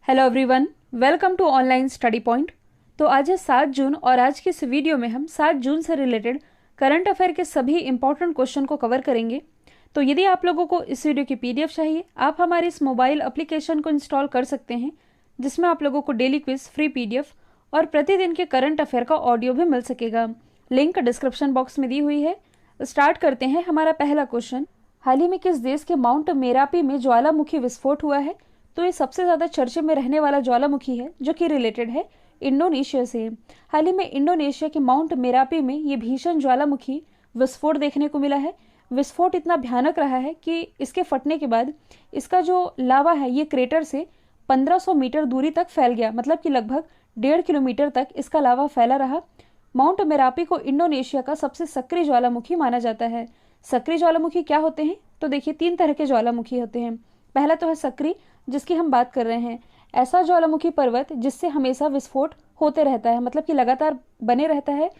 Hello everyone, welcome to online study point. तो आज है 7 जून और आज की इस वीडियो में हम 7 जून से रिलेटेड करंट अफेयर के सभी इंपॉर्टेंट क्वेश्चन को कवर करेंगे। तो यदि आप लोगों को इस वीडियो की पीडीएफ चाहिए, आप हमारे इस मोबाइल एप्लीकेशन को इंस्टॉल कर सकते हैं, जिसमें आप लोगों को डेली क्विज, फ्री पीडीएफ और प्रतिदिन के करंट अफेयर का ऑडियो भी मिल सकेगा। लिंक डिस्क्रिप्शन बॉक्स में दी हुई है। स्टार्ट करते हैं। हमारा पहला क्वेश्चन, हाल ही में किस देश के माउंट मेरापी में ज्वालामुखी विस्फोट हुआ है? तो ये सबसे ज्यादा चर्चे में रहने वाला ज्वालामुखी है, जो कि रिलेटेड है इंडोनेशिया से। हाल ही में इंडोनेशिया के माउंट मेरापी में ये भीषण ज्वालामुखी विस्फोट देखने को मिला है। विस्फोट इतना भयानक रहा है कि इसके फटने के बाद इसका जो लावा है ये क्रेटर से 1500 मीटर दूरी तक फैल गया, मतलब कि लगभग 1.5 किलोमीटर तक इसका लावा फैला रहा। माउंट मेरापी को इंडोनेशिया का सबसे सक्रिय ज्वालामुखी माना जाता है। सक्रिय ज्वालामुखी क्या होते हैं? तो देखिए, 3 तरह के ज्वालामुखी होते हैं। पहला तो है सक्रिय, जिसकी हम बात कर रहे हैं। ऐसा ज्वालामुखी पर्वत जिससे हमेशा विस्फोट होते रहता है, मतलब कि लगातार बने रहता है।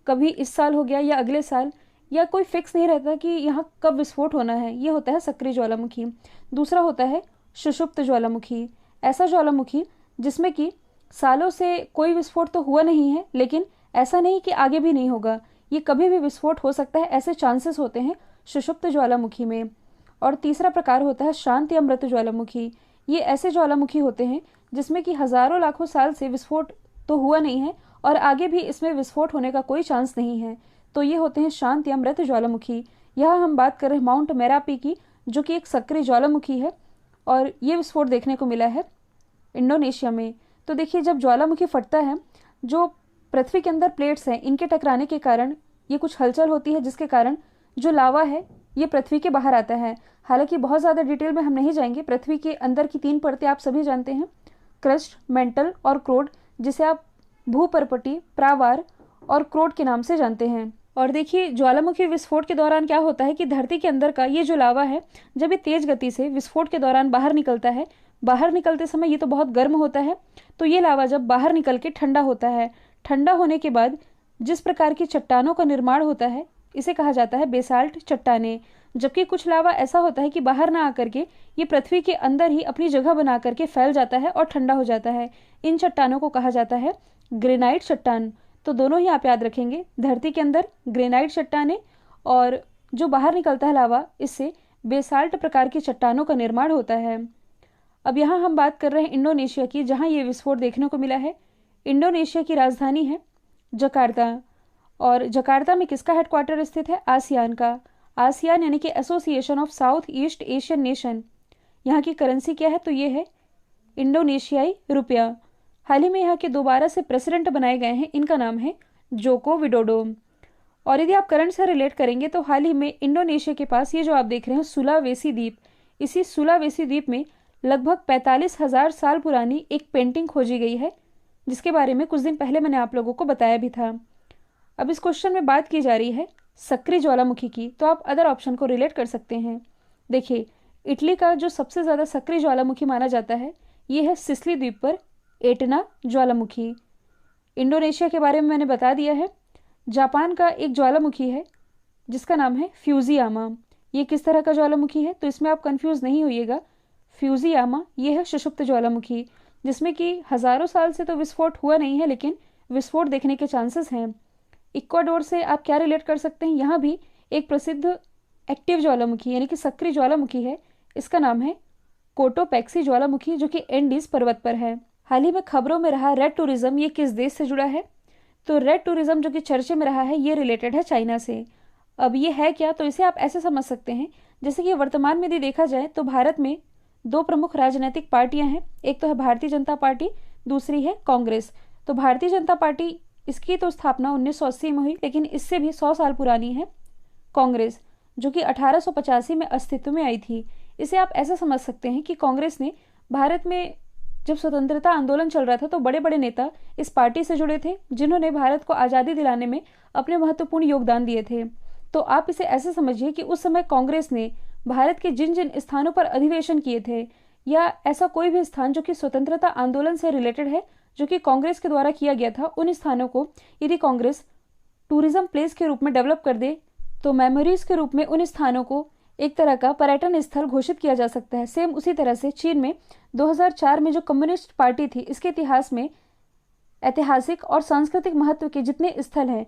कभी इस साल हो गया या अगले साल, या कोई फिक्स नहीं रहता कि यहाँ कब विस्फोट होना है। ये होता है सक्रिय ज्वालामुखी। दूसरा होता है सुषुप्त ज्वालामुखी। ऐसा ज्वालामुखी जिसमें कि सालों से कोई विस्फोट तो हुआ नहीं है, लेकिन ऐसा नहीं कि आगे भी नहीं होगा, ये कभी भी विस्फोट हो सकता है, ऐसे चांसेस होते हैं सुषुप्त ज्वालामुखी में। और तीसरा प्रकार होता है शांत या मृत ज्वालामुखी। ये ऐसे ज्वालामुखी होते हैं जिसमें कि हजारों लाखों साल से विस्फोट तो हुआ नहीं है और आगे भी इसमें विस्फोट होने का कोई चांस नहीं है। तो ये होते हैं शांत या मृत ज्वालामुखी। यह हम बात कर रहे हैं माउंट मेरापी की, जो कि एक सक्रिय ज्वालामुखी है और ये विस्फोट देखने को मिला है इंडोनेशिया में। तो देखिए, जब ज्वालामुखी फटता है, जो पृथ्वी के अंदर प्लेट्स हैं, इनके टकराने के कारण ये कुछ हलचल होती है, जिसके कारण जो लावा है ये पृथ्वी के बाहर आता है। हालांकि बहुत ज़्यादा डिटेल में हम नहीं जाएंगे। पृथ्वी के अंदर की 3 परतें आप सभी जानते हैं, क्रस्ट, मेंटल और क्रोड, जिसे आप भूपर्पटी, प्रावार और क्रोड के नाम से जानते हैं। और देखिए, ज्वालामुखी विस्फोट के दौरान क्या होता है कि धरती के अंदर का ये जो लावा है, जब ये तेज गति से विस्फोट के दौरान बाहर निकलता है, बाहर निकलते समय ये तो बहुत गर्म होता है, तो ये लावा जब बाहर निकल के ठंडा होता है, ठंडा होने के बाद जिस प्रकार की चट्टानों का निर्माण होता है, इसे कहा जाता है बेसाल्ट चट्टाने। जबकि कुछ लावा ऐसा होता है कि बाहर ना आकर के ये पृथ्वी के अंदर ही अपनी जगह बना करके फैल जाता है और ठंडा हो जाता है। इन चट्टानों को कहा जाता है ग्रेनाइट चट्टान। तो दोनों ही आप याद रखेंगे, धरती के अंदर ग्रेनाइट चट्टाने और जो बाहर निकलता है लावा, इससे बेसाल्ट प्रकार की चट्टानों का निर्माण होता है। अब यहाँ हम बात कर रहे हैं इंडोनेशिया की, जहाँ ये विस्फोट देखने को मिला है। इंडोनेशिया की राजधानी है जकार्ता, और जकार्ता में किसका हेडक्वार्टर स्थित है? आसियान का। आसियान यानी कि association of south east Asian nation. यहाँ की करेंसी क्या है? तो ये है इंडोनेशियाई रुपया। हाल ही में यहाँ के दोबारा से प्रेसिडेंट बनाए गए हैं, इनका नाम है जोको विडोडो। और यदि आप करंट से रिलेट करेंगे तो हाल ही में इंडोनेशिया के पास ये जो आप देख रहे हैं सुलावेसी द्वीप, इसी सुलावेसी द्वीप में लगभग 45,000 साल पुरानी एक पेंटिंग खोजी गई है, जिसके बारे में कुछ दिन पहले मैंने आप लोगों को बताया भी था। अब इस क्वेश्चन में बात की जा रही है सक्रिय ज्वालामुखी की, तो आप अदर ऑप्शन को रिलेट कर सकते हैं। देखिए, इटली का जो सबसे ज़्यादा सक्रिय ज्वालामुखी माना जाता है ये है सिसिली द्वीप पर एटना ज्वालामुखी। इंडोनेशिया के बारे में मैंने बता दिया है। जापान का एक ज्वालामुखी है जिसका नाम है फ्यूजियामा। ये किस तरह का ज्वालामुखी है? तो इसमें आप कंफ्यूज नहीं होइएगा। फ्यूजियामा ये है सुषुप्त ज्वालामुखी, जिसमें कि हजारों साल से तो विस्फोट हुआ नहीं है, लेकिन विस्फोट देखने के चांसेस हैं। इक्वाडोर से आप क्या रिलेट कर सकते हैं? यहाँ भी एक प्रसिद्ध एक्टिव ज्वालामुखी यानी कि सक्रिय ज्वालामुखी है, इसका नाम है कोटोपैक्सी ज्वालामुखी, जो कि एंडीज पर्वत पर है। हाल ही में खबरों में रहा रेड टूरिज्म, ये किस देश से जुड़ा है? तो रेड टूरिज्म जो कि चर्चे में रहा है, ये रिलेटेड है चाइना से। अब ये है क्या? तो इसे आप ऐसे समझ सकते हैं, जैसे कि वर्तमान में यदि देखा जाए तो भारत में 2 प्रमुख राजनीतिक पार्टियां हैं। एक तो है भारतीय जनता पार्टी, दूसरी है कांग्रेस। तो भारतीय जनता पार्टी, इसकी तो स्थापना 1980 में हुई, लेकिन इससे भी 100 साल पुरानी है कांग्रेस, जो कि 1885 में अस्तित्व में आई थी। इसे आप ऐसा समझ सकते हैं कि कांग्रेस ने भारत में जब स्वतंत्रता आंदोलन चल रहा था तो बड़े बड़े नेता इस पार्टी से जुड़े थे, जिन्होंने भारत को आज़ादी दिलाने में अपने महत्वपूर्ण योगदान दिए थे। तो आप इसे ऐसे समझिए कि उस समय कांग्रेस ने भारत के जिन जिन स्थानों पर अधिवेशन किए थे, या ऐसा कोई भी स्थान जो कि स्वतंत्रता आंदोलन से रिलेटेड है, जो कि कांग्रेस के द्वारा किया गया था, उन स्थानों को यदि कांग्रेस टूरिज्म प्लेस के रूप में डेवलप कर दे, तो मेमोरीज के रूप में उन स्थानों को एक तरह का पर्यटन स्थल घोषित किया जा सकता है। सेम उसी तरह से चीन में 2004 में जो कम्युनिस्ट पार्टी थी, इसके इतिहास में ऐतिहासिक और सांस्कृतिक महत्व के जितने स्थल हैं,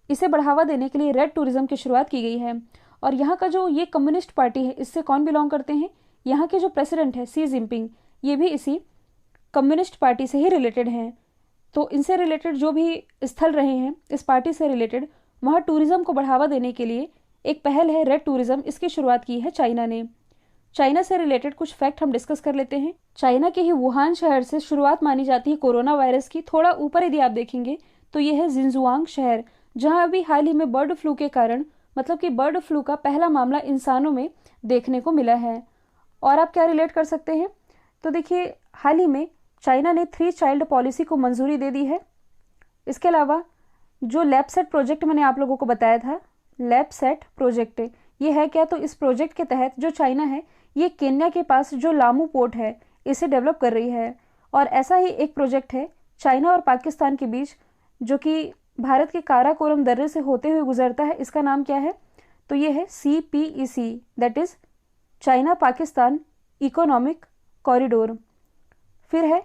इसे बढ़ावा देने के लिए रेड टूरिज्म की शुरुआत की गई है। और यहाँ का जो ये कम्युनिस्ट पार्टी है, इससे कौन बिलोंग करते हैं? यहाँ के जो प्रेसिडेंट है सी जिनपिंग, ये भी इसी कम्युनिस्ट पार्टी से ही रिलेटेड हैं। तो इनसे रिलेटेड जो भी स्थल रहे हैं इस पार्टी से रिलेटेड, वहाँ टूरिज्म को बढ़ावा देने के लिए एक पहल है रेड टूरिज्म। इसकी शुरुआत की है चाइना ने। चाइना से रिलेटेड कुछ फैक्ट हम डिस्कस कर लेते हैं। चाइना के ही वुहान शहर से शुरुआत मानी जाती है कोरोना वायरस की। थोड़ा ऊपर यदि आप देखेंगे तो यह है जिनजुआंग शहर, जहां अभी हाल ही में बर्ड फ्लू के कारण, मतलब कि बर्ड फ्लू का पहला मामला इंसानों में देखने को मिला है। और आप क्या रिलेट कर सकते हैं? तो देखिए, हाल ही में चाइना ने 3 चाइल्ड पॉलिसी को मंजूरी दे दी है। इसके अलावा जो लैबसेट प्रोजेक्ट मैंने आप लोगों को बताया था, लैबसेट प्रोजेक्ट, ये है क्या? तो इस प्रोजेक्ट के तहत जो चाइना है, ये केन्या के पास जो लामू पोर्ट है इसे डेवलप कर रही है। और ऐसा ही एक प्रोजेक्ट है चाइना और पाकिस्तान के बीच, जो कि भारत के काराकोरम दर्रे से होते हुए गुजरता है। इसका नाम क्या है? तो ये है CPEC, that is China Pakistan economic corridor. फिर है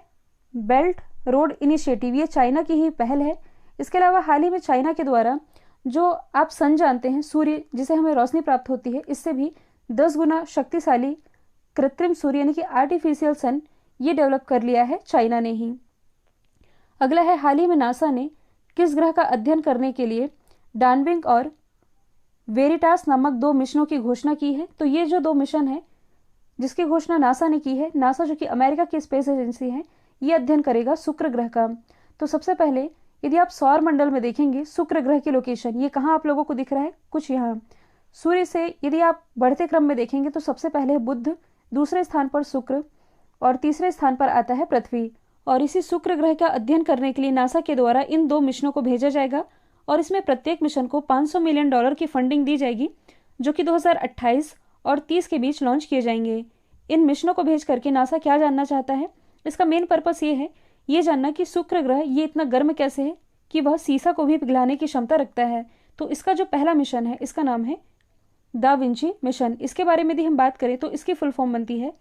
बेल्ट रोड इनिशिएटिव, ये चाइना की ही पहल है। इसके अलावा हाल ही में चाइना के द्वारा जो आप सन जानते हैं, सूर्य जिसे हमें रोशनी प्राप्त होती है, इससे भी 10 गुना शक्तिशाली कृत्रिम सूर्य यानी कि आर्टिफिशियल सन, ये डेवलप कर लिया है चाइना ने ही। अगला है, हाल ही में नासा ने किस ग्रह का अध्ययन करने के लिए डानबिंग और वेरिटास नामक 2 मिशनों की घोषणा की है। तो ये जो 2 मिशन है जिसकी घोषणा नासा ने की है, नासा जो कि अमेरिका की स्पेस एजेंसी है, ये अध्ययन करेगा शुक्र ग्रह का। तो सबसे पहले यदि आप सौर मंडल में देखेंगे शुक्र ग्रह की लोकेशन, ये कहाँ आप लोगों को दिख रहा है? कुछ यहाँ। सूर्य से यदि आप बढ़ते क्रम में देखेंगे तो सबसे पहले बुध, दूसरे स्थान पर शुक्र और तीसरे स्थान पर आता है पृथ्वी। और इसी शुक्र ग्रह का अध्ययन करने के लिए नासा के द्वारा इन 2 मिशनों को भेजा जाएगा और इसमें प्रत्येक मिशन को $500 मिलियन की फंडिंग दी जाएगी, जो कि 2028 और 30 के बीच लॉन्च किए जाएंगे। इन मिशनों को भेज करके नासा क्या जानना चाहता है? इसका मेन पर्पस ये है, ये जानना कि शुक्र ग्रह ये इतना गर्म कैसे है कि वह सीसा को भी पिघलाने की क्षमता रखता है। तो इसका जो पहला मिशन है, इसका नाम है दा विंची मिशन। इसके बारे में यदि हम बात करें तो इसकी फुल फॉर्म बनती है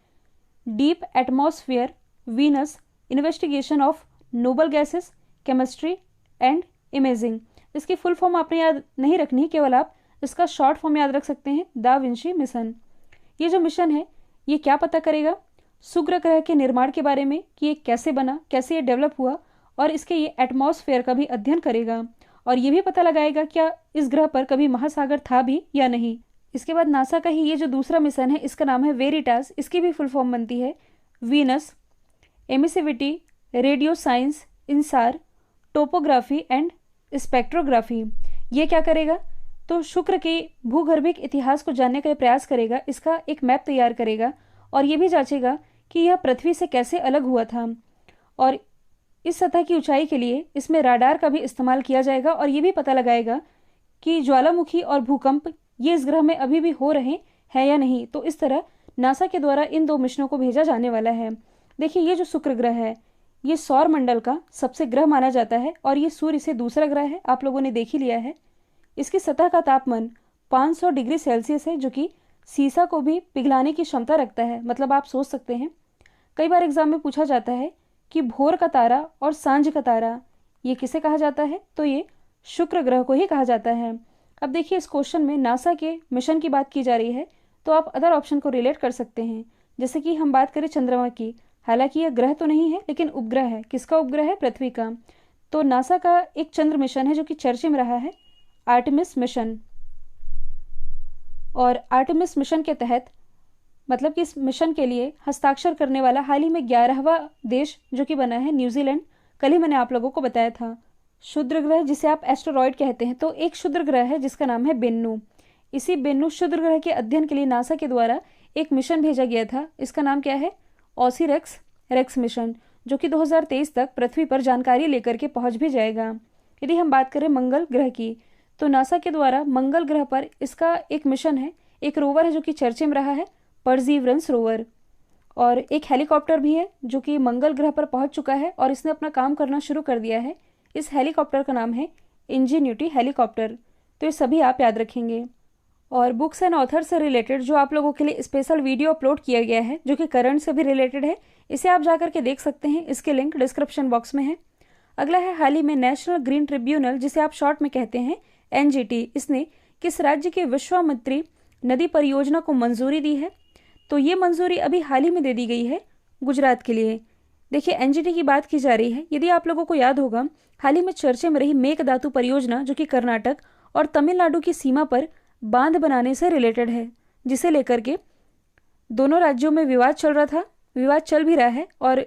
deep atmosphere Venus investigation of noble gases chemistry and imaging. इसकी फुल फॉर्म आपने याद नहीं रखनी, केवल आप इसका शॉर्ट फॉर्म याद रख सकते हैं, दा विंची मिशन। ये जो मिशन है ये क्या पता करेगा? शुक्र ग्रह के निर्माण के बारे में कि ये कैसे बना, कैसे ये डेवलप हुआ, और इसके ये एटमॉस्फेयर का भी अध्ययन करेगा। और ये भी पता लगाएगा क्या इस ग्रह पर कभी महासागर था भी या नहीं। इसके बाद नासा का ही ये जो दूसरा मिशन है, इसका नाम है वेरिटास। इसकी भी फुल फॉर्म बनती है Venus emissivity radio science InSAR topography and spectrography. ये क्या करेगा? तो शुक्र के भूगर्भिक इतिहास को जानने का प्रयास करेगा, इसका एक मैप तैयार करेगा और ये भी जांचेगा कि यह पृथ्वी से कैसे अलग हुआ था। और इस सतह की ऊंचाई के लिए इसमें राडार का भी इस्तेमाल किया जाएगा और ये भी पता लगाएगा कि ज्वालामुखी और भूकंप ये इस ग्रह में अभी भी हो रहे हैं या नहीं। तो इस तरह नासा के द्वारा इन 2 मिशनों को भेजा जाने वाला है। देखिए, ये जो शुक्र ग्रह है ये सौर मंडल का सबसे ग्रह माना जाता है और ये सूर्य से दूसरा ग्रह है, आप लोगों ने देख ही लिया है। इसकी सतह का तापमान 500 डिग्री सेल्सियस है, जो कि सीसा को भी पिघलाने की क्षमता रखता है। मतलब आप सोच सकते हैं, कई बार एग्जाम में पूछा जाता है कि भोर का तारा और सांझ का तारा ये किसे कहा जाता है? तो ये शुक्र ग्रह को ही कहा जाता है। अब देखिए, इस क्वेश्चन में नासा के मिशन की बात की जा रही है, तो आप अदर ऑप्शन को रिलेट कर सकते हैं। जैसे कि हम बात करें चंद्रमा की, हालांकि यह ग्रह तो नहीं है लेकिन उपग्रह है। किसका उपग्रह है? पृथ्वी का। तो नासा का एक चंद्र मिशन है जो कि चर्चे में रहा है, आर्टेमिस मिशन। और आर्टेमिस मिशन के तहत, मतलब कि इस मिशन के लिए हस्ताक्षर करने वाला हाल ही में 11वां देश जो कि बना है न्यूजीलैंड। कल ही मैंने आप लोगों को बताया था। क्षुद्र ग्रह जिसे आप एस्टेरॉयड कहते हैं, तो एक क्षुद्र ग्रह है जिसका नाम है बेन्नु। इसी बेन्नु क्षुद्र ग्रह के अध्ययन के लिए नासा के द्वारा एक मिशन भेजा गया था। इसका नाम क्या है? ऑसिरिक्स रेक्स मिशन, जो कि 2023 तक पृथ्वी पर जानकारी लेकर के पहुंच भी जाएगा। यदि हम बात करें मंगल ग्रह की, तो नासा के द्वारा मंगल ग्रह पर इसका एक मिशन है, एक रोवर है जो कि चर्चे में रहा है, परसीवरेंस रोवर। और एक हेलीकॉप्टर भी है जो कि मंगल ग्रह पर पहुंच चुका है और इसने अपना काम करना शुरू कर दिया है। इस हेलीकॉप्टर का नाम है इंजीन्यूटी हेलीकॉप्टर। तो ये सभी आप याद रखेंगे। और बुक्स एंड ऑथर से रिलेटेड जो आप लोगों के लिए स्पेशल वीडियो अपलोड किया गया है जो कि करंट से भी रिलेटेड है, इसे आप जाकर के देख सकते हैं। इसके लिंक डिस्क्रिप्शन बॉक्स में है। अगला है हाल ही में नेशनल ग्रीन ट्रिब्यूनल, जिसे आप शॉर्ट में कहते हैं एनजीटी, इसने किस राज्य के विश्वामित्री नदी परियोजना को मंजूरी दी है? तो ये मंजूरी अभी हाल ही में दे दी गई है गुजरात के लिए। देखिए, एनजीटी की बात की जा रही है। यदि आप लोगों को याद होगा, हाल ही में चर्चे में रही मेघदातु परियोजना जो कि कर्नाटक और तमिलनाडु की सीमा पर बांध बनाने से रिलेटेड है, जिसे लेकर के दोनों राज्यों में विवाद चल रहा था, विवाद चल भी रहा है। और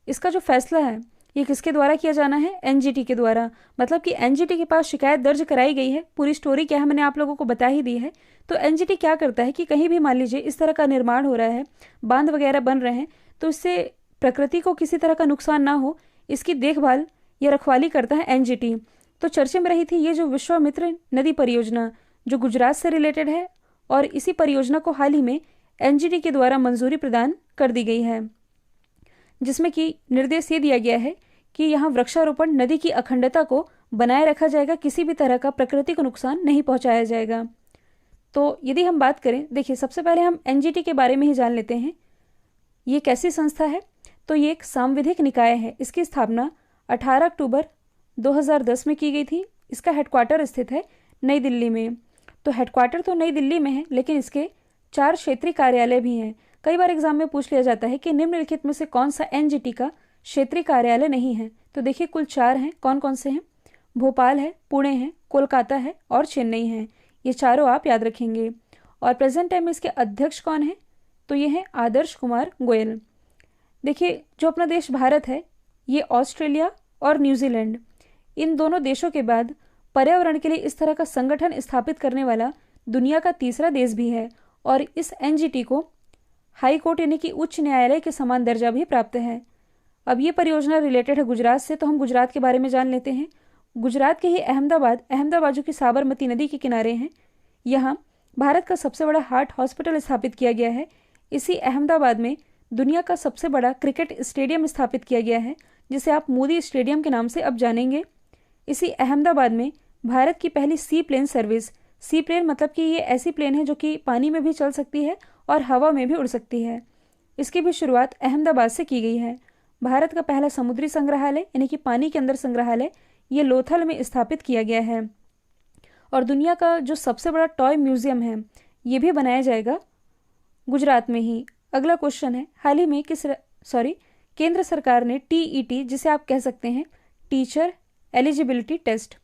इसका जो फैसला है ये किसके द्वारा किया जाना है? एनजीटी के द्वारा। मतलब कि एनजीटी के पास शिकायत दर्ज कराई गई है। पूरी स्टोरी क्या है मैंने आप लोगों को बता ही दी है। तो एनजीटी क्या करता है कि कहीं भी मान लीजिए इस तरह का निर्माण हो रहा है, बांध वगैरह बन रहे हैं, तो इससे प्रकृति को किसी तरह का नुकसान ना हो, इसकी देखभाल या रखवाली करता है एनजीटी। तो चर्चे में रही थी ये जो विश्वामित्र नदी परियोजना जो गुजरात से रिलेटेड है, और इसी परियोजना को हाल ही में एनजीटी के द्वारा मंजूरी प्रदान कर दी गई है, जिसमें कि निर्देश ये दिया गया है कि यहाँ वृक्षारोपण, नदी की अखंडता को बनाए रखा जाएगा, किसी भी तरह का प्रकृति को नुकसान नहीं पहुंचाया जाएगा। तो यदि हम बात करें, देखिए सबसे पहले हम एनजीटी के बारे में ही जान लेते हैं। ये कैसी संस्था है? तो ये एक सांविधिक निकाय है। इसकी स्थापना 18 अक्टूबर 2010 में की गई थी। इसका हेडक्वार्टर स्थित है नई दिल्ली में। तो हेडक्वार्टर तो नई दिल्ली में है, लेकिन इसके 4 क्षेत्रीय कार्यालय भी हैं। कई बार एग्जाम में पूछ लिया जाता है कि निम्नलिखित में से कौन सा एनजीटी का क्षेत्रीय कार्यालय नहीं है। तो देखिए कुल 4 हैं। कौन कौन से हैं? भोपाल है, पुणे है, कोलकाता है और चेन्नई है। ये चारों आप याद रखेंगे। और प्रेजेंट टाइम में इसके अध्यक्ष कौन है? तो ये हैं आदर्श कुमार गोयल। देखिए, जो अपना देश भारत है, ये ऑस्ट्रेलिया और न्यूजीलैंड, इन दोनों देशों के बाद पर्यावरण के लिए इस तरह का संगठन स्थापित करने वाला दुनिया का तीसरा देश भी है। और इस एनजीटी को हाई कोर्ट यानी कि उच्च न्यायालय के समान दर्जा भी प्राप्त है। अब ये परियोजना रिलेटेड है गुजरात से, तो हम गुजरात के बारे में जान लेते हैं। गुजरात के ही अहमदाबाद जो कि साबरमती नदी के किनारे हैं, यहाँ भारत का सबसे बड़ा हार्ट हॉस्पिटल स्थापित किया गया है। इसी अहमदाबाद में दुनिया का सबसे बड़ा क्रिकेट स्टेडियम स्थापित किया गया है, जिसे आप मोदी स्टेडियम के नाम से अब जानेंगे। इसी अहमदाबाद में भारत की पहली सी प्लेन सर्विस, सी प्लेन मतलब कि ये ऐसी प्लेन है जो कि पानी में भी चल सकती है और हवा में भी उड़ सकती है, इसकी भी शुरुआत अहमदाबाद से की गई है। भारत का पहला समुद्री संग्रहालय यानी कि पानी के अंदर संग्रहालय, ये लोथल में स्थापित किया गया है। और दुनिया का जो सबसे बड़ा टॉय म्यूजियम है, ये भी बनाया जाएगा गुजरात में ही। अगला क्वेश्चन है, हाल ही में केंद्र सरकार ने टीईटी, जिसे आप कह सकते हैं टीचर एलिजिबिलिटी टेस्ट,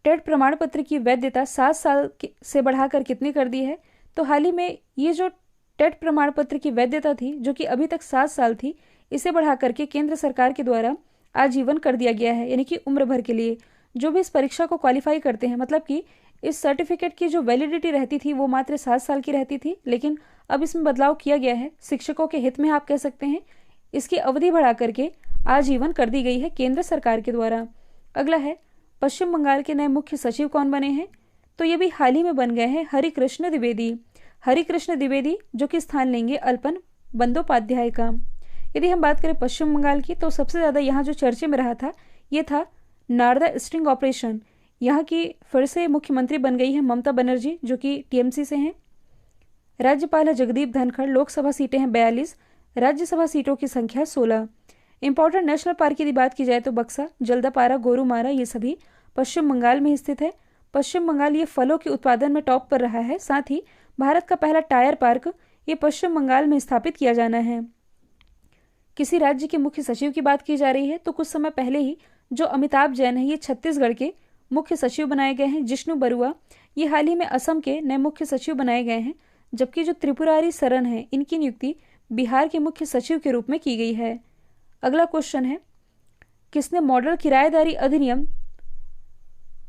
टेट प्रमाण पत्र की वैधता 7 साल से बढ़ाकर कितनी कर दी है? तो हाल ही में ये जो टेट प्रमाण पत्र की वैधता थी, जो कि अभी तक 7 साल थी, इसे बढ़ा करके केंद्र सरकार के द्वारा आजीवन कर दिया गया है। यानी कि उम्र भर के लिए जो भी इस परीक्षा को क्वालिफाई करते हैं, मतलब कि इस सर्टिफिकेट की जो वैलिडिटी रहती थी वो मात्र 7 साल की रहती थी, लेकिन अब इसमें बदलाव किया गया है। शिक्षकों के हित में आप कह सकते हैं, इसकी अवधि बढ़ा करके आजीवन कर दी गई है केंद्र सरकार के द्वारा। अगला है, पश्चिम बंगाल के नए मुख्य सचिव कौन बने हैं? तो ये भी हाल ही में बन गए हैं हरिकृष्ण द्विवेदी। हरिकृष्ण द्विवेदी जो कि स्थान लेंगे अल्पन बंदोपाध्याय का। यदि हम बात करें पश्चिम बंगाल की, तो सबसे ज़्यादा यहाँ जो चर्चे में रहा था ये था नारदा स्टिंग ऑपरेशन। यहाँ की फिर से मुख्यमंत्री बन गई है ममता बनर्जी, जो कि टीएमसी से हैं। राज्यपाल है जगदीप धनखड़। लोकसभा सीटें हैं 42, राज्यसभा सीटों की संख्या 16। इंपॉर्टेंट नेशनल पार्क यदि बात की जाए तो बक्सा, जल्दापारा, गोरुमारा, ये सभी पश्चिम बंगाल में स्थित है। पश्चिम बंगाल ये फलों के उत्पादन में टॉप पर रहा है। साथ ही भारत का पहला टायर पार्क ये पश्चिम बंगाल में स्थापित किया जाना है। किसी राज्य के मुख्य सचिव की बात की जा रही है, तो कुछ समय पहले ही जो अमिताभ जैन है ये छत्तीसगढ़ के मुख्य सचिव बनाए गए हैं। जिष्णु बरुआ ये हाल ही में असम के नए मुख्य सचिव बनाए गए हैं, जबकि जो त्रिपुरारी सरन है इनकी नियुक्ति बिहार के मुख्य सचिव के रूप में की गई है। अगला क्वेश्चन है, किसने मॉडल किराएदारी अधिनियम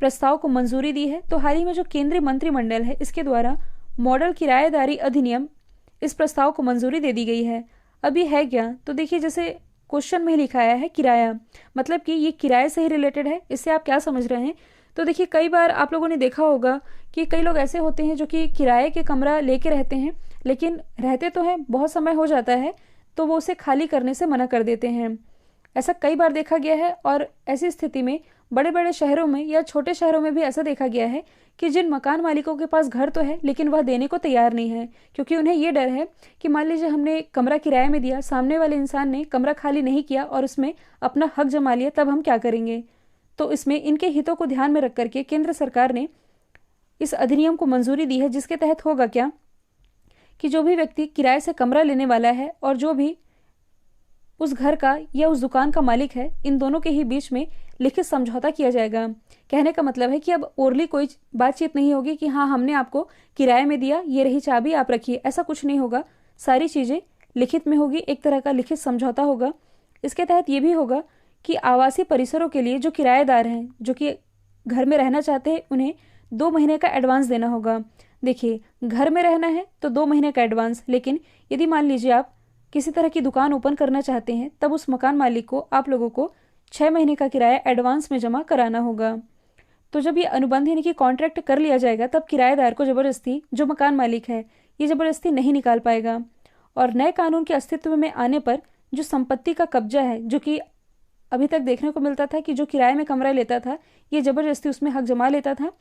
प्रस्ताव को मंजूरी दी है? तो हाल ही में जो केंद्रीय मंत्रिमंडल है इसके द्वारा मॉडल किराएदारी अधिनियम, इस प्रस्ताव को मंजूरी दे दी गई है। अब ये है क्या? तो देखिए, जैसे क्वेश्चन में ही लिखा है किराया, मतलब कि ये किराए से ही रिलेटेड है। इससे आप क्या समझ रहे हैं? तो देखिए, कई बार आप लोगों ने देखा होगा कि कई लोग ऐसे होते हैं जो कि किराए के कमरा लेके रहते हैं, लेकिन रहते तो हैं, बहुत समय हो जाता है तो वो उसे खाली करने से मना कर देते हैं। ऐसा कई बार देखा गया है और ऐसी स्थिति में बड़े बड़े शहरों में या छोटे शहरों में भी ऐसा देखा गया है कि जिन मकान मालिकों के पास घर तो है लेकिन वह देने को तैयार नहीं है, क्योंकि उन्हें ये डर है कि मान लीजिए हमने कमरा किराए में दिया, सामने वाले इंसान ने कमरा खाली नहीं किया और उसमें अपना हक जमा लिया, तब हम क्या करेंगे। तो इसमें इनके हितों को ध्यान में रख करके केंद्र सरकार ने इस अधिनियम को मंजूरी दी है, जिसके तहत होगा क्या कि जो भी व्यक्ति किराए से कमरा लेने वाला है और जो भी उस घर का या उस दुकान का मालिक है, इन दोनों के ही बीच में लिखित समझौता किया जाएगा। कहने का मतलब है कि अब ओरली कोई बातचीत नहीं होगी कि हाँ हमने आपको किराए में दिया, ये रही चाबी आप रखिए, ऐसा कुछ नहीं होगा। सारी चीज़ें लिखित में होगी, एक तरह का लिखित समझौता होगा। इसके तहत ये भी होगा कि आवासीय परिसरों के लिए जो किराएदार हैं, जो कि घर में रहना चाहते हैं, उन्हें 2 महीने का एडवांस देना होगा। देखिए, घर में रहना है तो 2 महीने का एडवांस, लेकिन यदि मान लीजिए आप किसी तरह की दुकान ओपन करना चाहते हैं, तब उस मकान मालिक को आप लोगों को 6 महीने का किराया एडवांस में जमा कराना होगा। तो जब ये अनुबंध यानी कि कॉन्ट्रैक्ट कर लिया जाएगा, तब किराएदार को ज़बरदस्ती, जो मकान मालिक है, ये ज़बरदस्ती नहीं निकाल पाएगा। और नए कानून के अस्तित्व में आने पर जो संपत्ति का कब्जा है, जो कि अभी तक देखने को मिलता था कि जो किराए में कमरा लेता था ये ज़बरदस्ती उसमें हक जमा लेता था,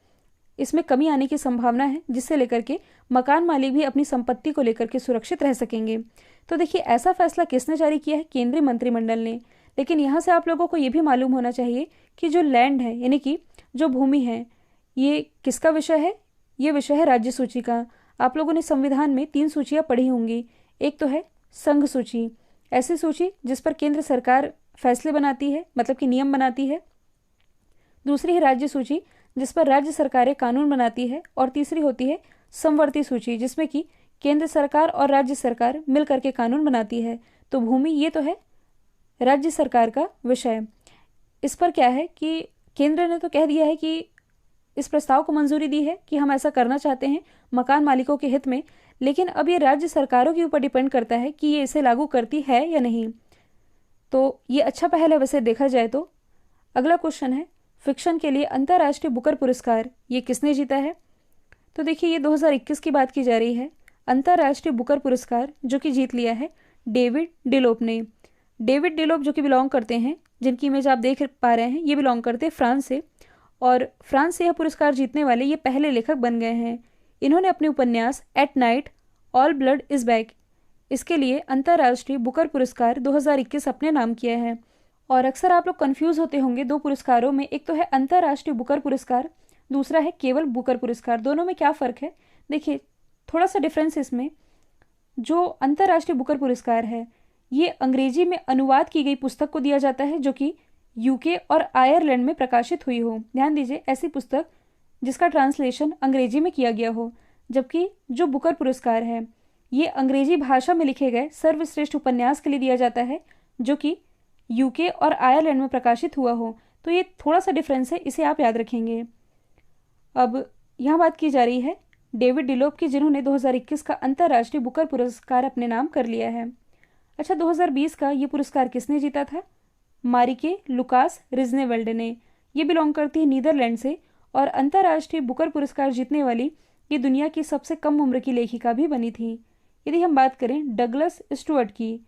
इसमें कमी आने की संभावना है, जिससे लेकर के मकान मालिक भी अपनी संपत्ति को लेकर के सुरक्षित रह सकेंगे। तो देखिए, ऐसा फैसला किसने जारी किया है? केंद्रीय मंत्रिमंडल ने। लेकिन यहाँ से आप लोगों को ये भी मालूम होना चाहिए कि जो लैंड है यानी कि जो भूमि है, ये किसका विषय है? ये विषय है राज्य सूची का। आप लोगों ने संविधान में 3 सूचियाँ पढ़ी होंगी। एक तो है संघ सूची, ऐसी सूची जिस पर केंद्र सरकार फैसले बनाती है, मतलब कि नियम बनाती है। दूसरी है राज्य सूची, जिस पर राज्य सरकारें कानून बनाती है। और तीसरी होती है समवर्ती सूची, जिसमें कि केंद्र सरकार और राज्य सरकार मिल करके कानून बनाती है। तो भूमि ये तो है राज्य सरकार का विषय। इस पर क्या है कि केंद्र ने तो कह दिया है कि इस प्रस्ताव को मंजूरी दी है कि हम ऐसा करना चाहते हैं मकान मालिकों के हित में, लेकिन अब ये राज्य सरकारों के ऊपर डिपेंड करता है कि ये इसे लागू करती है या नहीं। तो ये अच्छा पहल है वैसे देखा जाए तो। अगला क्वेश्चन है, फिक्शन के लिए अंतर्राष्ट्रीय बुकर पुरस्कार ये किसने जीता है? तो देखिए, ये 2021 की बात की जा रही है। अंतर्राष्ट्रीय बुकर पुरस्कार जो कि जीत लिया है डेविड डिलोप ने। डेविड डिलोप जो कि बिलोंग करते हैं, जिनकी इमेज आप देख पा रहे हैं, ये बिलोंग करते हैं फ्रांस से। और फ्रांस से यह पुरस्कार जीतने वाले ये पहले लेखक बन गए हैं। इन्होंने अपने उपन्यास at night all blood is back, इसके लिए अंतर्राष्ट्रीय बुकर पुरस्कार 2021 अपने नाम किया है। और अक्सर आप लोग कंफ्यूज होते होंगे 2 पुरस्कारों में, एक तो है अंतर्राष्ट्रीय बुकर पुरस्कार, दूसरा है केवल बुकर पुरस्कार। दोनों में क्या फ़र्क है? देखिए, थोड़ा सा डिफरेंस इसमें। जो अंतर्राष्ट्रीय बुकर पुरस्कार है, ये अंग्रेजी में अनुवाद की गई पुस्तक को दिया जाता है जो कि यूके और आयरलैंड में प्रकाशित हुई हो। ध्यान दीजिए, ऐसी पुस्तक जिसका ट्रांसलेशन अंग्रेजी में किया गया हो। जबकि जो बुकर पुरस्कार है, ये अंग्रेजी भाषा में लिखे गए सर्वश्रेष्ठ उपन्यास के लिए दिया जाता है जो कि यूके और आयरलैंड में प्रकाशित हुआ हो। तो ये थोड़ा सा डिफरेंस है, इसे आप याद रखेंगे। अब यहाँ बात की जा रही है डेविड डिलोप की, जिन्होंने 2021 का अंतर्राष्ट्रीय बुकर पुरस्कार अपने नाम कर लिया है। अच्छा, 2020 का ये पुरस्कार किसने जीता था? मारिके लुकास रिजनेवेल्ड ने। ये बिलोंग करती है नीदरलैंड से और अंतर्राष्ट्रीय बुकर पुरस्कार जीतने वाली ये दुनिया की सबसे कम उम्र की लेखिका भी बनी थी। यदि हम बात करें डगलस स्टुअर्ट की,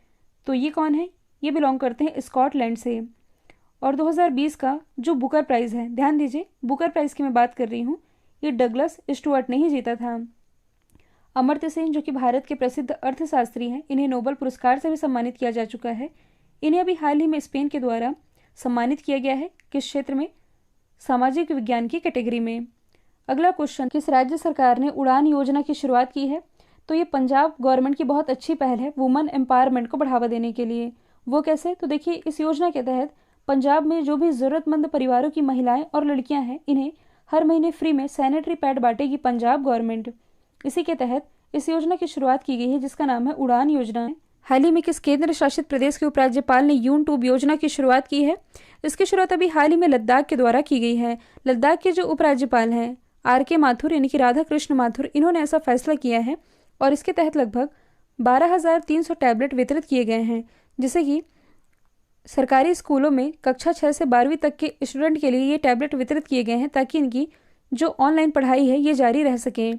तो ये कौन है? ये बिलोंग करते हैं स्कॉटलैंड से। और 2020 का जो बुकर प्राइज़ है, ध्यान दीजिए, बुकर प्राइज़ की मैं बात कर रही हूँ, ये डगलस स्टुअर्ट ने ही जीता था। अमर्त्य सेन जो कि भारत के प्रसिद्ध अर्थशास्त्री हैं, इन्हें नोबेल पुरस्कार से भी सम्मानित किया जा चुका है। इन्हें अभी हाल ही में स्पेन के द्वारा सम्मानित किया गया है। किस क्षेत्र में? सामाजिक विज्ञान की कैटेगरी में। अगला क्वेश्चन, किस राज्य सरकार ने उड़ान योजना की शुरुआत की है? तो ये पंजाब गवर्नमेंट की बहुत अच्छी पहल है वुमेन एम्पावरमेंट को बढ़ावा देने के लिए। वो कैसे? तो देखिए, इस योजना के तहत पंजाब में जो भी ज़रूरतमंद परिवारों की महिलाएं और लड़कियां हैं, इन्हें हर महीने फ्री में सैनिटरी पैड बांटेगी पंजाब गवर्नमेंट। इसी के तहत इस योजना की शुरुआत की गई है, जिसका नाम है उड़ान योजना। हाल ही में किस केंद्र शासित प्रदेश के उपराज्यपाल ने यून ट्यूब योजना की शुरुआत की है? इसकी शुरुआत अभी हाल ही में लद्दाख के द्वारा की गई है। लद्दाख के जो उपराज्यपाल हैं RK माथुर यानी कि राधा कृष्ण माथुर, इन्होंने ऐसा फैसला किया है और इसके तहत लगभग 12,300 टैबलेट वितरित किए गए हैं, जिसे कि सरकारी स्कूलों में कक्षा 6 से 12वीं तक के स्टूडेंट के लिए ये टैबलेट वितरित किए गए हैं ताकि इनकी जो ऑनलाइन पढ़ाई है ये जारी रह सके।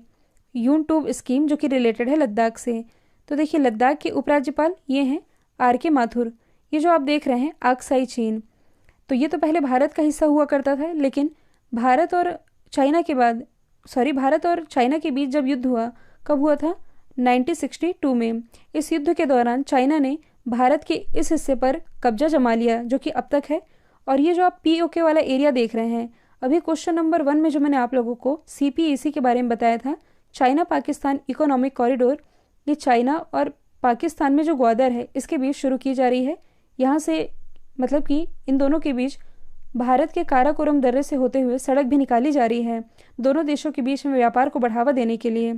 यून ट्यूब स्कीम जो कि रिलेटेड है लद्दाख से। तो देखिए, लद्दाख के उपराज्यपाल ये हैं RK माथुर। ये जो आप देख रहे हैं आक्साई चीन, तो ये तो पहले भारत का हिस्सा हुआ करता था, लेकिन भारत और चाइना के बाद भारत और चाइना के बीच जब युद्ध हुआ, कब हुआ था? 1962 में। इस युद्ध के दौरान चाइना ने भारत के इस हिस्से पर कब्जा जमा लिया, जो कि अब तक है। और ये जो आप POK वाला एरिया देख रहे हैं, अभी क्वेश्चन नंबर 1 में जो मैंने आप लोगों को CPEC के बारे में बताया था, चाइना पाकिस्तान इकोनॉमिक कॉरिडोर, ये चाइना और पाकिस्तान में जो ग्वादर है इसके बीच शुरू की जा रही है। यहाँ से मतलब कि इन दोनों के बीच भारत के काराकोरम दर्रे से होते हुए सड़क भी निकाली जा रही है, दोनों देशों के बीच में व्यापार को बढ़ावा देने के लिए।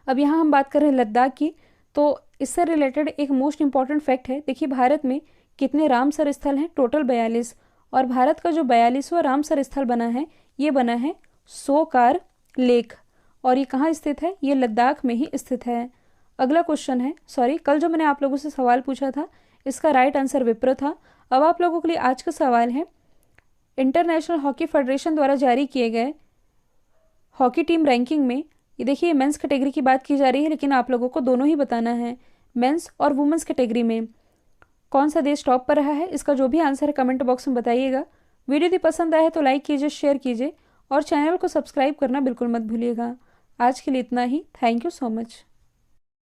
अब यहाँ हम बात कर रहे हैं लद्दाख की, तो इससे रिलेटेड एक मोस्ट इंपॉर्टेंट फैक्ट है। देखिए भारत में कितने रामसर स्थल हैं? टोटल 42। और भारत का जो 42वां रामसर स्थल बना है, ये बना है सोकार लेक, और ये कहाँ स्थित है? ये लद्दाख में ही स्थित है। अगला क्वेश्चन है, कल जो मैंने आप लोगों से सवाल पूछा था, इसका राइट आंसर विप्र था। अब आप लोगों के लिए आज का सवाल है, इंटरनेशनल हॉकी फेडरेशन द्वारा जारी किए गए हॉकी टीम रैंकिंग में, ये देखिए मेंस कैटेगरी की बात की जा रही है, लेकिन आप लोगों को दोनों ही बताना है, मेंस और वुमेन्स कैटेगरी में कौन सा देश टॉप पर रहा है। इसका जो भी आंसर है कमेंट बॉक्स में बताइएगा। वीडियो यदि पसंद आए तो लाइक कीजिए, शेयर कीजिए और चैनल को सब्सक्राइब करना बिल्कुल मत भूलिएगा। आज के लिए इतना ही। Thank you so much.